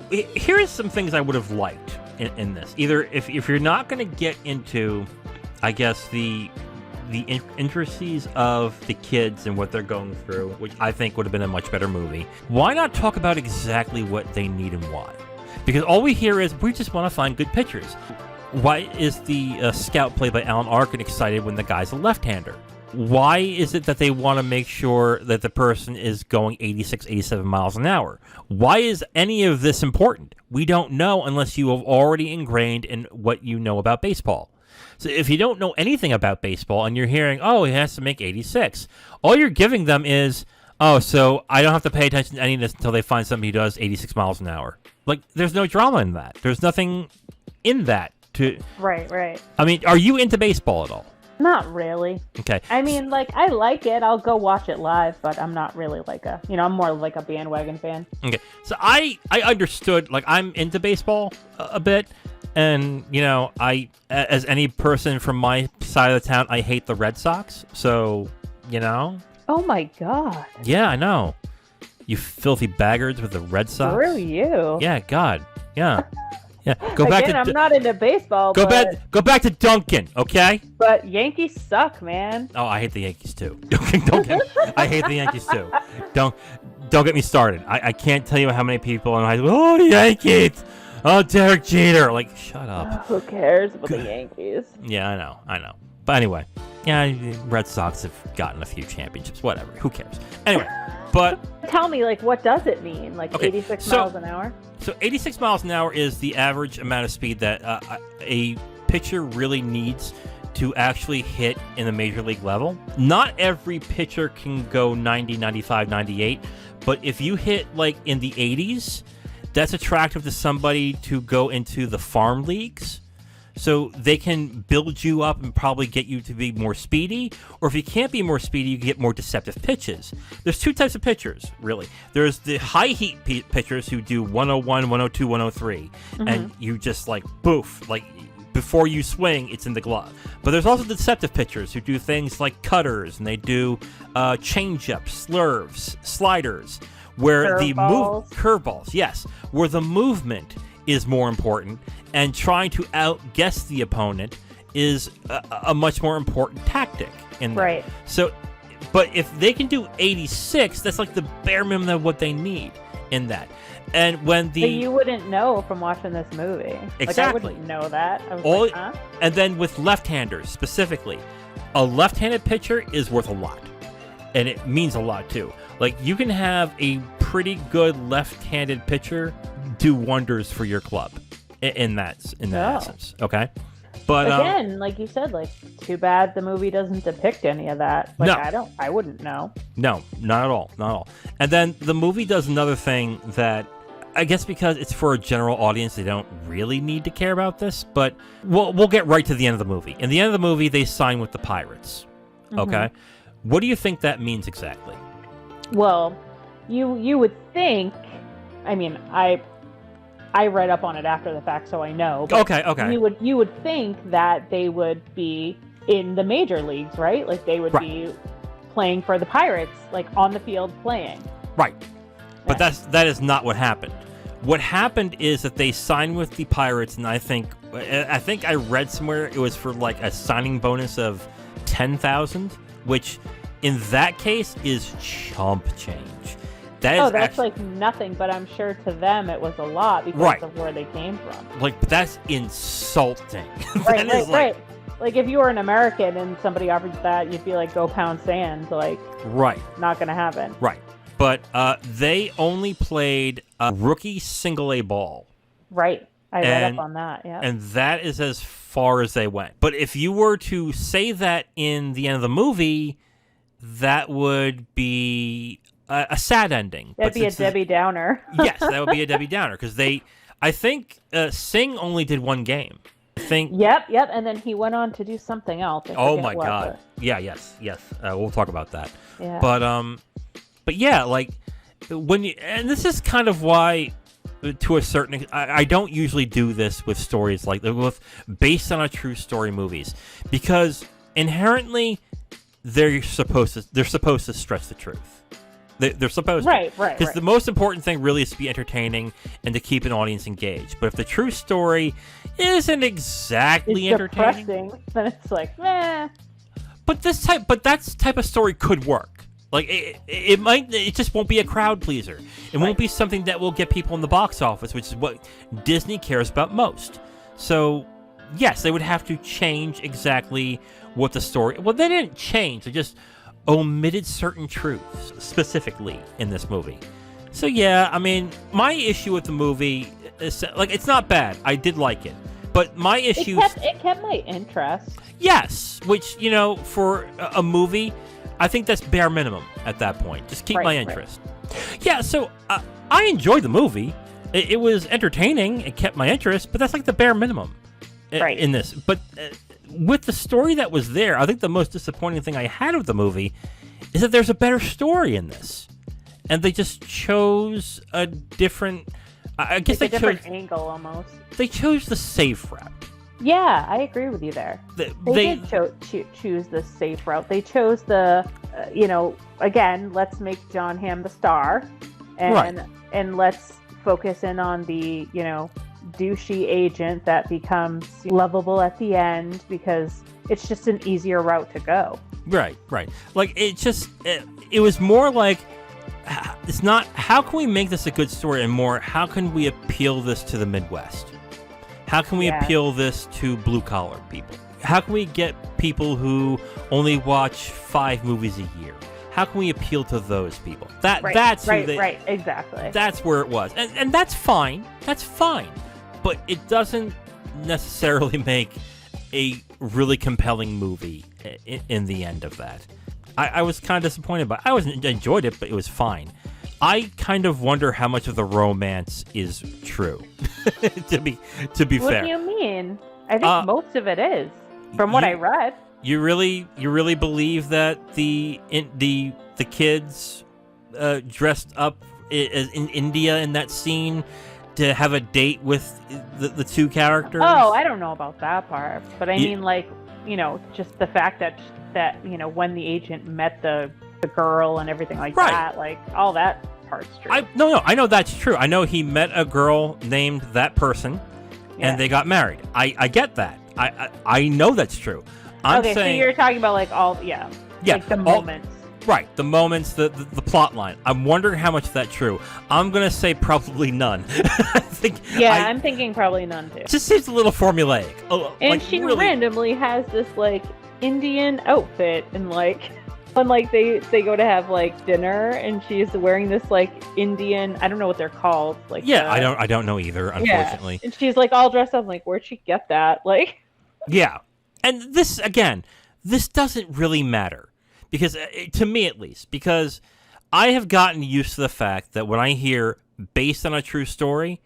[SPEAKER 1] Here's some things I would have liked in this. Either if you're not going to get into, I guess, the the intricacies of the kids and what they're going through, which I think would have been a much better movie, why not talk about exactly what they need and why? Because all we hear is, we just want to find good pitchers. Why is the scout played by Alan Arkin excited when the guy's a left-hander? Why is it that they want to make sure that the person is going 86, 87 miles an hour? Why is any of this important? We don't know unless you have already ingrained in what you know about baseball. So if you don't know anything about baseball and you're hearing, oh, he has to make 86, all you're giving them is, oh, so I don't have to pay attention to any of this until they find somebody who does 86 miles an hour. Like, there's no drama in that. There's nothing in that.
[SPEAKER 2] Right.
[SPEAKER 1] I mean, are you into baseball at all?
[SPEAKER 2] Not really.
[SPEAKER 1] Okay.
[SPEAKER 2] I mean, like, I like it. I'll go watch it live, but I'm not really like I'm more like a bandwagon fan.
[SPEAKER 1] Okay. So I understood, like, I'm into baseball a bit. And, I, as any person from my side of the town, I hate the Red Sox. So,
[SPEAKER 2] Oh, my God.
[SPEAKER 1] Yeah, I know. You filthy baggards with the Red Sox.
[SPEAKER 2] Screw you.
[SPEAKER 1] Yeah, God. Yeah. Yeah, go back to.
[SPEAKER 2] I'm not into baseball.
[SPEAKER 1] Go back to Duncan, okay?
[SPEAKER 2] But Yankees suck, man.
[SPEAKER 1] Oh, I hate the Yankees too. I hate the Yankees too. Don't get me started. I can't tell you how many people in high school. Oh, Yankees! Oh, Derek Jeter! Like, shut up.
[SPEAKER 2] Who cares about the Yankees?
[SPEAKER 1] Yeah, I know. But anyway, yeah, Red Sox have gotten a few championships. Whatever. Who cares? Anyway, but
[SPEAKER 2] tell me, like, what does it mean? Like,
[SPEAKER 1] okay,
[SPEAKER 2] 86 miles an hour?
[SPEAKER 1] So 86 miles an hour is the average amount of speed that a pitcher really needs to actually hit in the major league level. Not every pitcher can go 90, 95, 98, but if you hit like in the 80s, that's attractive to somebody to go into the farm leagues. So they can build you up and probably get you to be more speedy. Or if you can't be more speedy, you can get more deceptive pitches. There's two types of pitchers, really. There's the high heat pitchers who do 101, 102, 103. And you just like, boof, like before you swing, it's in the glove. But there's also the deceptive pitchers who do things like cutters, and they do change-ups, slurves, sliders, where curveballs, yes, where the movement is more important, and trying to outguess the opponent is a much more important tactic in that. Right. So, but if they can do 86, that's like the bare minimum of what they need in that. And when the...
[SPEAKER 2] But you wouldn't know from watching this movie.
[SPEAKER 1] Exactly.
[SPEAKER 2] Like, I wouldn't know that. I was like, huh?
[SPEAKER 1] And then with left-handers, specifically, a left-handed pitcher is worth a lot. And it means a lot, too. Like, you can have a pretty good left-handed pitcher do wonders for your club in that essence. Okay? But
[SPEAKER 2] again, like you said, like, too bad the movie doesn't depict any of that. Like, no. I wouldn't know. No, not at all. And then the movie does another thing that, I guess because it's for a general audience, they don't really need to care about this, but we'll get right to the end of the movie. In the end of the movie, they sign with the Pirates. Okay? What do you think that means exactly? Well, you would think, I mean, I read up on it after the fact, so I know. But
[SPEAKER 1] okay.
[SPEAKER 2] You would think that they would be in the major leagues, right? Like, they would be playing for the Pirates, like, on the field playing.
[SPEAKER 1] Right. But that is not what happened. What happened is that they signed with the Pirates, and I think I read somewhere it was for like a signing bonus of $10,000, which in that case is chump change.
[SPEAKER 2] That's like nothing, but I'm sure to them it was a lot because of where they came from.
[SPEAKER 1] Like, but that's insulting.
[SPEAKER 2] Right. Like, if you were an American and somebody offered you that, you'd be like, go pound sand. Like, not going to happen.
[SPEAKER 1] Right. But they only played a rookie single-A ball.
[SPEAKER 2] Right. I read up on that, yeah.
[SPEAKER 1] And that is as far as they went. But if you were to say that in the end of the movie, that would be a sad ending.
[SPEAKER 2] That'd be a Debbie Downer.
[SPEAKER 1] Yes, that would be a Debbie Downer. Because I think Singh only did one game.
[SPEAKER 2] Yep, and then he went on to do something else.
[SPEAKER 1] Oh my God. Yeah, yes. We'll talk about that.
[SPEAKER 2] Yeah.
[SPEAKER 1] But yeah, like, and this is kind of why, to a certain, I don't usually do this with stories like with based on a true story movies, because inherently they're supposed to stretch the truth. They're supposed to.
[SPEAKER 2] Right.
[SPEAKER 1] Because the most important thing really is to be entertaining and to keep an audience engaged. But if the true story isn't exactly entertaining,
[SPEAKER 2] depressing, then it's like, meh.
[SPEAKER 1] But that type of story could work. Like it just won't be a crowd pleaser. It won't be something that will get people in the box office, which is what Disney cares about most. So, yes, they would have to change exactly what the story. Well, they didn't change. They just omitted certain truths specifically in this movie. So yeah, I mean, my issue with the movie is like it's not bad. I did like it, but my issue
[SPEAKER 2] it kept my interest.
[SPEAKER 1] Yes, which for a movie, I think that's bare minimum at that point. Just keep my interest. Right. Yeah, so I enjoyed the movie. It was entertaining. It kept my interest, but that's like the bare minimum in this. But with the story that was there, I think the most disappointing thing I had with the movie is that there's a better story in this. And they just chose a different... I guess
[SPEAKER 2] like they chose... a different angle, almost.
[SPEAKER 1] They chose the safe route.
[SPEAKER 2] Yeah, I agree with you there. They did choose the safe route. They chose the, again, let's make Jon Hamm the star. And let's focus in on the, douchey agent that becomes lovable at the end because it's just an easier route to go.
[SPEAKER 1] Right. Like, it was more like... It's not, how can we make this a good story, and more, how can we appeal this to the Midwest? How can we appeal this to blue-collar people? How can we get people who only watch 5 movies a year? How can we appeal to those people? That's
[SPEAKER 2] exactly.
[SPEAKER 1] That's where it was. And that's fine. That's fine. But it doesn't necessarily make a really compelling movie in the end of that. I was kind of disappointed, but I enjoyed it, but it was fine. I kind of wonder how much of the romance is true. to be fair.
[SPEAKER 2] What do you mean? I think most of it is, from what I read.
[SPEAKER 1] You really believe that the kids dressed up in India in that scene to have a date with the two characters?
[SPEAKER 2] Oh, I don't know about that part, but I mean, like, just the fact that when the agent met the girl and everything like that, like all that part's true. I know that's true. I know he met a girl named that person, and they got married. I get that. I know that's true. I'm saying, so you're talking about like like the moments.
[SPEAKER 1] Right, the moments, the plot line. I'm wondering how much that's true. I'm gonna say probably none. I'm thinking probably none too.
[SPEAKER 2] It
[SPEAKER 1] just seems a little formulaic.
[SPEAKER 2] And like, she really... randomly has this like Indian outfit, and like when like they go to have like dinner, and she's wearing this like Indian, I don't know what they're called. Like
[SPEAKER 1] I don't know either, unfortunately.
[SPEAKER 2] And she's like all dressed up. I'm like, where'd she get that? Like,
[SPEAKER 1] yeah, and this doesn't really matter. Because, to me at least, because I have gotten used to the fact that when I hear based on a true story,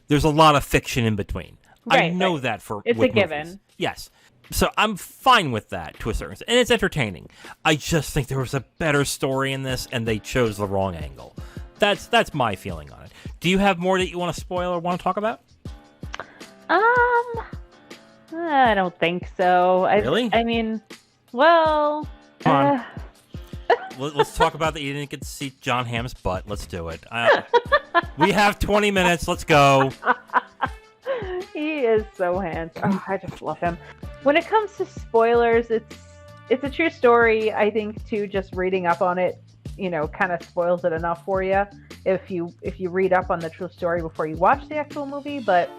[SPEAKER 1] there's a lot of fiction in between. I know that
[SPEAKER 2] it's a given.
[SPEAKER 1] Movies. Yes. So I'm fine with that to a certain extent. And it's entertaining. I just think there was a better story in this, and they chose the wrong angle. That's my feeling on it. Do you have more that you want to spoil or want to talk about?
[SPEAKER 2] I don't think so.
[SPEAKER 1] Really?
[SPEAKER 2] I mean, well...
[SPEAKER 1] Come on. Let's talk about that you didn't get to see Jon Hamm's butt. Let's do it. We have 20 minutes. Let's go.
[SPEAKER 2] He is so handsome. Oh, I just love him. When it comes to spoilers, it's a true story. I think too, just reading up on it, kind of spoils it enough for you if you read up on the true story before you watch the actual movie. But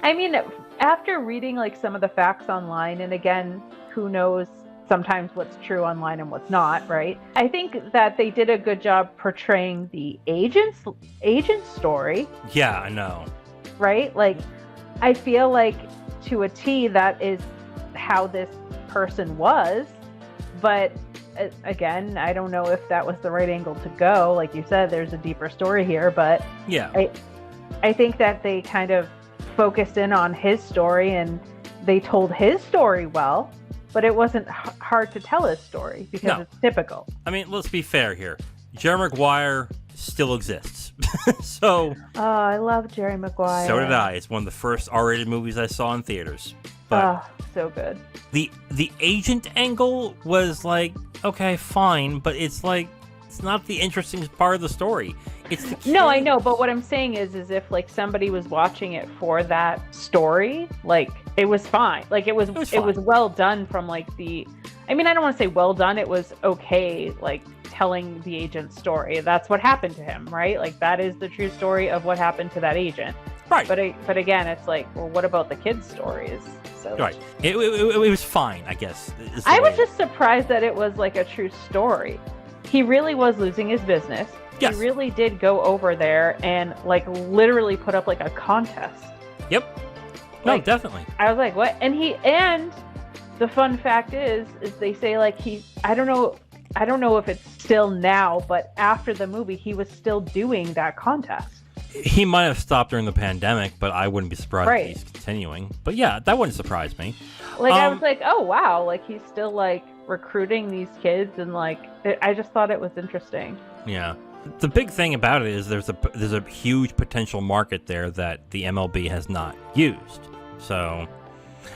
[SPEAKER 2] I mean, after reading like some of the facts online, and again, who knows sometimes what's true online and what's not, right? I think that they did a good job portraying the agent's story.
[SPEAKER 1] Yeah, I know.
[SPEAKER 2] Right? Like, I feel like to a T that is how this person was, but again, I don't know if that was the right angle to go. Like you said, there's a deeper story here, but
[SPEAKER 1] yeah,
[SPEAKER 2] I think that they kind of focused in on his story, and they told his story well. But it wasn't hard to tell his story because it's typical.
[SPEAKER 1] I mean, let's be fair here. Jerry Maguire still exists. So.
[SPEAKER 2] Oh, I love Jerry Maguire.
[SPEAKER 1] So did I. It's one of the first R-rated movies I saw in theaters. But
[SPEAKER 2] so good.
[SPEAKER 1] The agent angle was like, okay, fine, but it's like, it's not the interesting part of the story. It's the kid.
[SPEAKER 2] No, I know, but what I'm saying is if like somebody was watching it for that story, like it was fine. Like it was well done from like the I mean, I don't want to say well done. It was okay, like telling the agent's story. That's what happened to him, right? Like that is the true story of what happened to that agent.
[SPEAKER 1] Right.
[SPEAKER 2] But again, it's like, well, what about the kids' stories? So
[SPEAKER 1] right. It was fine, I guess.
[SPEAKER 2] I was just surprised that it was like a true story. He really was losing his business.
[SPEAKER 1] Yes.
[SPEAKER 2] He really did go over there and like literally put up like a contest.
[SPEAKER 1] Yep. No,
[SPEAKER 2] Like,
[SPEAKER 1] definitely.
[SPEAKER 2] I was like, what? And the fun fact is they say like I don't know if it's still now, but after the movie, he was still doing that contest.
[SPEAKER 1] He might have stopped during the pandemic, but I wouldn't be surprised
[SPEAKER 2] Right.
[SPEAKER 1] if he's continuing. But yeah, that wouldn't surprise me.
[SPEAKER 2] Like I was like, oh wow, like he's still like recruiting these kids, and like I just thought it was interesting.
[SPEAKER 1] Yeah. The big thing about it is there's a huge potential market there that the MLB has not used. So.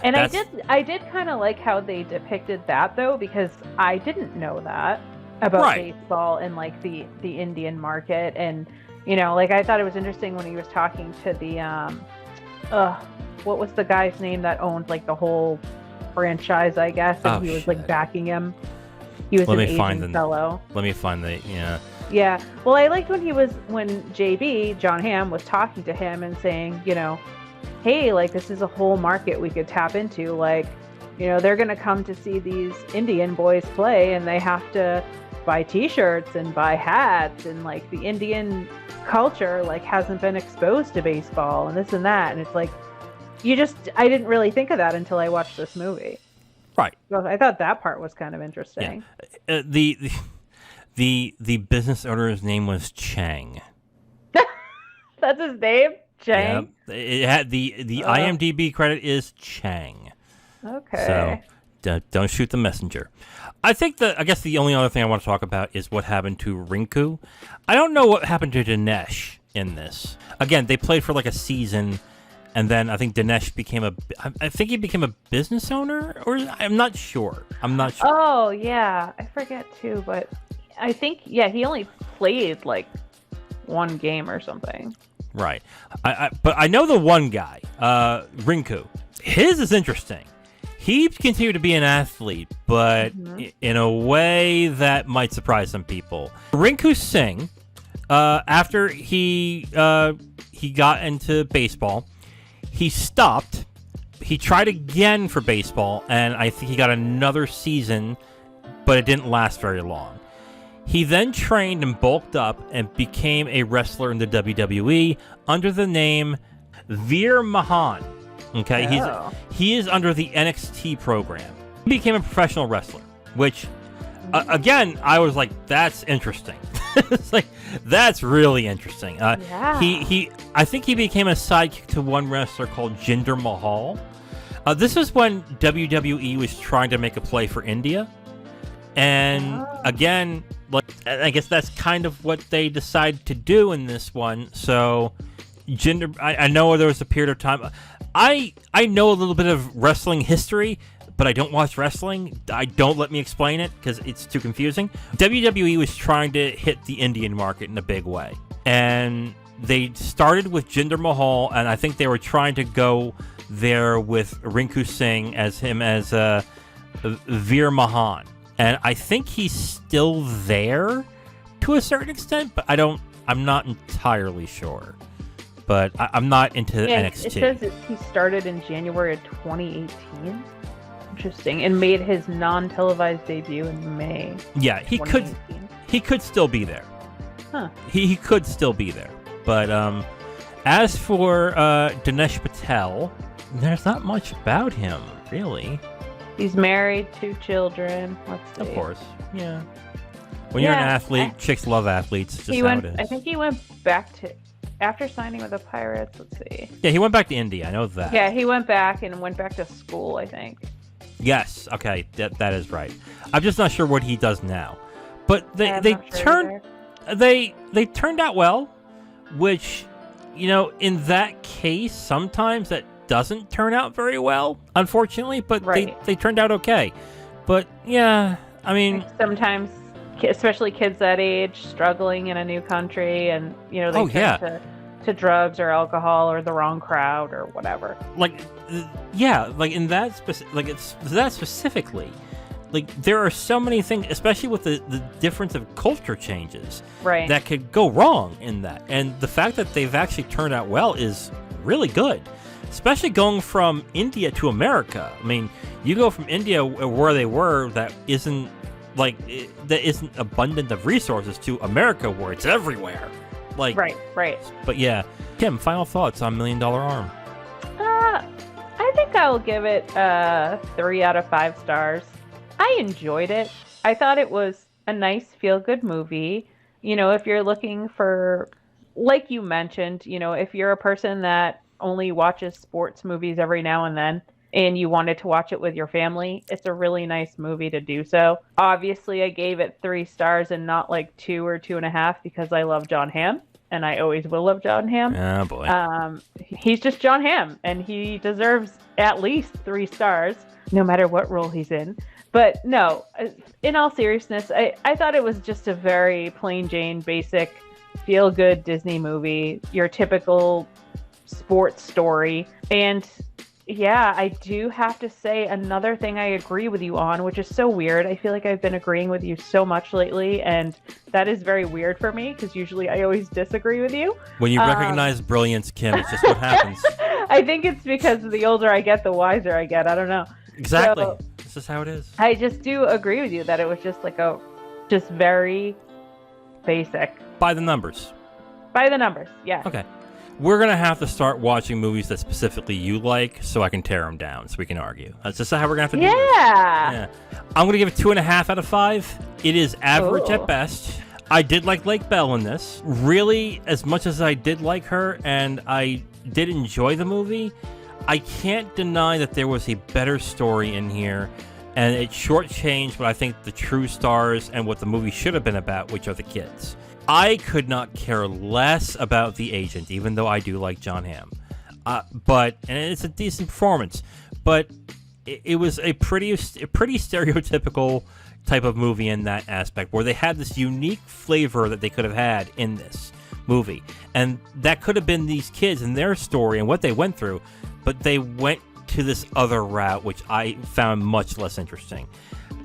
[SPEAKER 2] And I did kind of like how they depicted that though, because I didn't know that about baseball and like the Indian market. And you know, like I thought it was interesting when he was talking to the what was the guy's name that owned like the whole franchise, I guess, and he was like backing him. He was an Asian fellow.
[SPEAKER 1] Let me find the
[SPEAKER 2] Yeah. Well, I liked when JB, Jon Hamm, was talking to him and saying, you know, hey, like this is a whole market we could tap into. Like, you know, they're going to come to see these Indian boys play and they have to buy t-shirts and buy hats, and like the Indian culture like hasn't been exposed to baseball and this and that. And it's like, I didn't really think of that until I watched this movie.
[SPEAKER 1] Right.
[SPEAKER 2] So I thought that part was kind of interesting.
[SPEAKER 1] Yeah. The business owner's name was Chang.
[SPEAKER 2] That's his name? Chang?
[SPEAKER 1] Yeah. It had the IMDb credit is Chang.
[SPEAKER 2] Okay.
[SPEAKER 1] So don't shoot the messenger. I guess the only other thing I want to talk about is what happened to Rinku. I don't know what happened to Dinesh in this. Again, they played for like a season, and then I think Dinesh became a business owner, or I'm not sure.
[SPEAKER 2] Oh yeah, I forget too, but I think he only played like one game or something.
[SPEAKER 1] Right. But I know the one guy, Rinku. His is interesting. He continued to be an athlete, but in a way that might surprise some people. Rinku Singh, after he got into baseball, he stopped. He tried again for baseball, and I think he got another season, but it didn't last very long. He then trained and bulked up and became a wrestler in the WWE under the name Veer Mahan. Okay, he is under the NXT program. He became a professional wrestler, which, again, I was like, that's interesting. It's like, that's really interesting. I think he became a sidekick to one wrestler called Jinder Mahal. This is when WWE was trying to make a play for India. And again, like, I guess that's kind of what they decided to do in this one. So, Jinder, I know there was a period of time. I know a little bit of wrestling history, but I don't watch wrestling. Don't let me explain it because it's too confusing. WWE was trying to hit the Indian market in a big way. And they started with Jinder Mahal, and I think they were trying to go there with Rinku Singh as Veer Mahan. And I think he's still there to a certain extent, but I'm not entirely sure. But I'm not into NXT.
[SPEAKER 2] It says that he started in January of 2018. Interesting. And made his non-televised debut in May.
[SPEAKER 1] Yeah, he could still be there.
[SPEAKER 2] Huh.
[SPEAKER 1] He could still be there. But as for Dinesh Patel, there's not much about him, really.
[SPEAKER 2] He's married, 2 children. Let's see.
[SPEAKER 1] Of course, yeah. When you're an athlete, chicks love athletes. Just how it is.
[SPEAKER 2] I think he went back to, after signing with the Pirates, let's see.
[SPEAKER 1] Yeah, he went back to India. I know that.
[SPEAKER 2] Yeah, he went back and went back to school, I think.
[SPEAKER 1] Yes, okay, that is right. I'm just not sure what he does now. But they turned out well, which, you know, in that case, sometimes that doesn't turn out very well, unfortunately, but they turned out okay. But yeah, I mean,
[SPEAKER 2] sometimes, especially kids that age, struggling in a new country, and you know, they turn to drugs or alcohol or the wrong crowd or whatever.
[SPEAKER 1] Like, yeah, like in that specifically, Like, there are so many things, especially with the difference of culture changes,
[SPEAKER 2] right,
[SPEAKER 1] that could go wrong in that. And the fact that they've actually turned out well is really good, especially going from India to America. I mean, you go from India, where they were, that isn't abundant of resources, to America, where it's everywhere. Like,
[SPEAKER 2] right.
[SPEAKER 1] But yeah, Kim, final thoughts on $1 Million Arm?
[SPEAKER 2] I think I'll give it 3 out of 5 stars. I enjoyed it. I thought it was a nice feel-good movie. You know, if you're looking for, like you mentioned, you know, if you're a person that only watches sports movies every now and then, and you wanted to watch it with your family, it's a really nice movie to do so. Obviously, I gave it 3 stars and not like 2 or 2.5 because I love Jon Hamm, and I always will love Jon Hamm.
[SPEAKER 1] Oh, boy.
[SPEAKER 2] He's just Jon Hamm, and he deserves at least 3 stars, no matter what role he's in. But no, in all seriousness, I thought it was just a very plain Jane, basic, feel-good Disney movie, your typical sports story. And yeah, I do have to say another thing I agree with you on, which is so weird. I feel like I've been agreeing with you so much lately, and that is very weird for me because usually I always disagree with you.
[SPEAKER 1] When you recognize brilliance, Kim, it's just what happens.
[SPEAKER 2] I think it's because the older I get, the wiser I get. I don't know.
[SPEAKER 1] Exactly.
[SPEAKER 2] So,
[SPEAKER 1] this is how it is.
[SPEAKER 2] I just do agree with you that it was just like just very basic.
[SPEAKER 1] By the numbers.
[SPEAKER 2] By the numbers, yeah.
[SPEAKER 1] Okay. We're going to have to start watching movies that specifically you like so I can tear them down so we can argue. That's just how we're going to have to do this. Yeah. I'm going to give it 2.5 out of 5. It is average at best. I did like Lake Bell in this. Really, as much as I did like her and I did enjoy the movie, I can't deny that there was a better story in here, and it shortchanged what I think the true stars and what the movie should have been about, which are the kids. I could not care less about the agent, even though I do like Jon Hamm. And it's a decent performance, but it was a pretty stereotypical type of movie in that aspect, where they had this unique flavor that they could have had in this movie, and that could have been these kids and their story and what they went through, but they went to this other route, which I found much less interesting.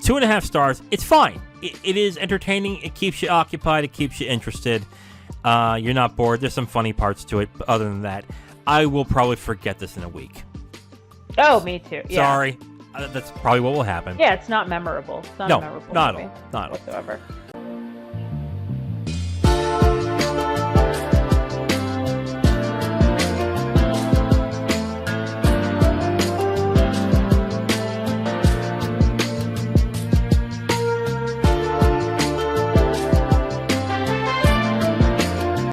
[SPEAKER 1] 2.5 stars. It's fine. It is entertaining. It keeps you occupied. It keeps you interested. You're not bored. There's some funny parts to it, but other than that, I will probably forget this in a week.
[SPEAKER 2] Oh, me too. Yeah.
[SPEAKER 1] Sorry. That's probably what will happen.
[SPEAKER 2] Yeah, it's not memorable. It's not a memorable
[SPEAKER 1] not
[SPEAKER 2] movie
[SPEAKER 1] at all. Not
[SPEAKER 2] whatsoever.